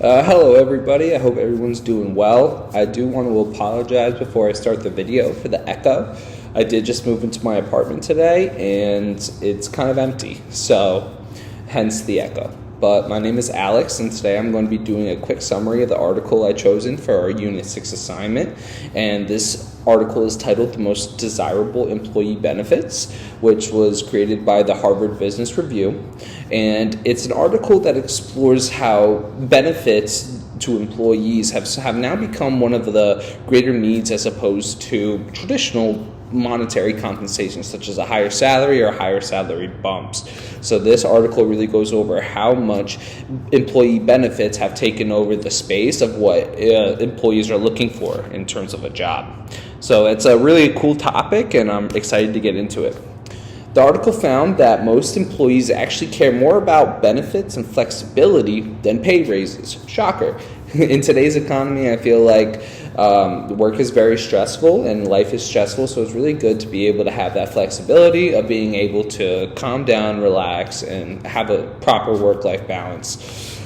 Hello everybody, I hope everyone's doing well. I do want to apologize before I start the video for the echo. I did just move into my apartment today and it's kind of empty, so hence the echo. But my name is Alex, and today I'm going to be doing a quick summary of the article I chosen for our Unit 6 assignment. And this article is titled The Most Desirable Employee Benefits, which was created by the Harvard Business Review. And it's an article that explores how benefits to employees have now become one of the greater needs as opposed to traditional monetary compensation, such as a higher salary or higher salary bumps. So this article really goes over how much employee benefits have taken over the space of what employees are looking for in terms of a job. So it's a really cool topic, and I'm excited to get into it. The article found that most employees actually care more about benefits and flexibility than pay raises. Shocker. In today's economy, I feel like work is very stressful and life is stressful, so it's really good to be able to have that flexibility of being able to calm down, relax, and have a proper work-life balance.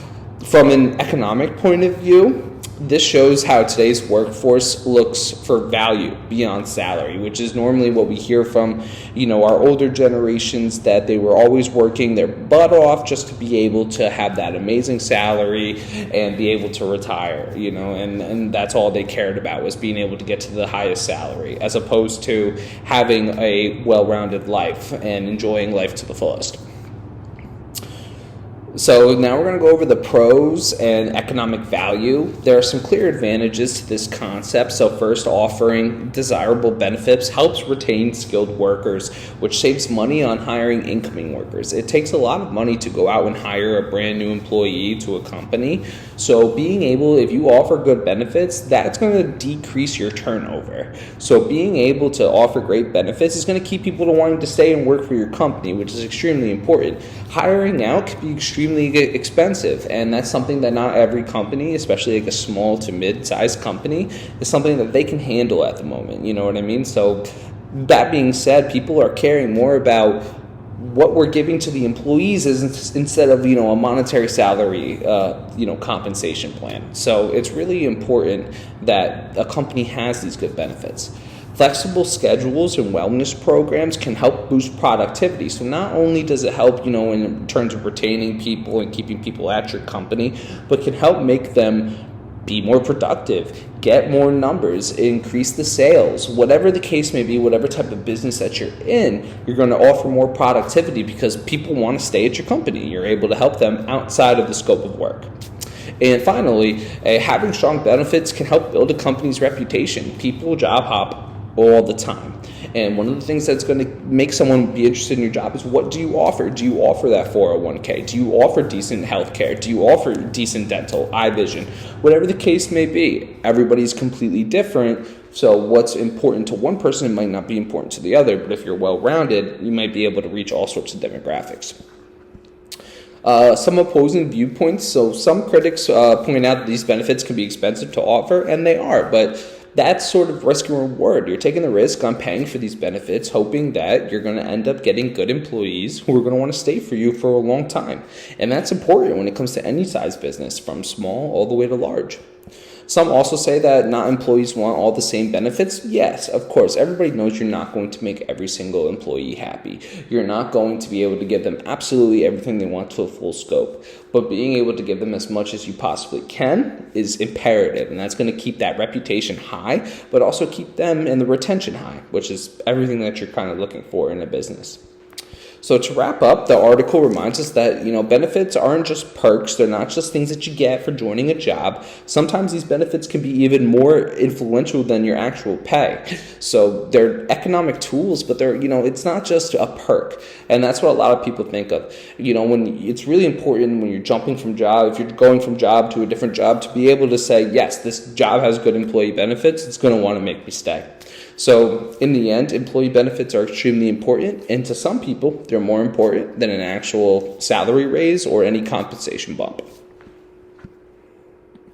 From an economic point of view, this shows how today's workforce looks for value beyond salary, which is normally what we hear from, our older generations, that they were always working their butt off just to be able to have that amazing salary and be able to retire, and that's all they cared about, was being able to get to the highest salary, as opposed to having a well-rounded life and enjoying life to the fullest. So now we're going to go over the pros and economic value. There are some clear advantages to this concept. So first, offering desirable benefits helps retain skilled workers, which saves money on hiring incoming workers. It takes a lot of money to go out and hire a brand new employee to a company. So being able, if you offer good benefits, that's going to decrease your turnover. So being able to offer great benefits is going to keep people to wanting to stay and work for your company, which is extremely important. Hiring out can be extremely expensive, and that's something that not every company, especially like a small to mid-sized company, is something that they can handle at the moment. You know what I mean? So that being said, people are caring more about what we're giving to the employees instead of a monetary salary compensation plan. So it's really important that a company has these good benefits. Flexible schedules and wellness programs can help boost productivity. So not only does it help, in terms of retaining people and keeping people at your company, but can help make them be more productive, get more numbers, increase the sales, whatever the case may be, whatever type of business that you're in, you're going to offer more productivity because people want to stay at your company. You're able to help them outside of the scope of work. And finally, having strong benefits can help build a company's reputation. People job hop all the time. And one of the things that's going to make someone be interested in your job is, what do you offer? Do you offer that 401k? Do you offer decent health care? Do you offer decent dental, eye vision? Whatever the case may be, everybody's completely different. So what's important to one person might not be important to the other, but if you're well-rounded, you might be able to reach all sorts of demographics. Some opposing viewpoints. So some critics point out that these benefits can be expensive to offer, and they are, but that's sort of risk and reward. You're taking the risk on paying for these benefits, hoping that you're going to end up getting good employees who are going to want to stay for you for a long time. And that's important when it comes to any size business, from small all the way to large. Some also say that not employees want all the same benefits. Yes, of course, everybody knows you're not going to make every single employee happy. You're not going to be able to give them absolutely everything they want to a full scope. But being able to give them as much as you possibly can is imperative, and that's going to keep that reputation high, but also keep them and the retention high, which is everything that you're kind of looking for in a business. So to wrap up, the article reminds us that, benefits aren't just perks. They're not just things that you get for joining a job. Sometimes these benefits can be even more influential than your actual pay. So they're economic tools, but they're, it's not just a perk. And that's what a lot of people think of. When it's really important when you're jumping from job, if you're going from job to a different job, to be able to say, yes, this job has good employee benefits. It's going to want to make me stay. So in the end, employee benefits are extremely important, and to some people, they're more important than an actual salary raise or any compensation bump.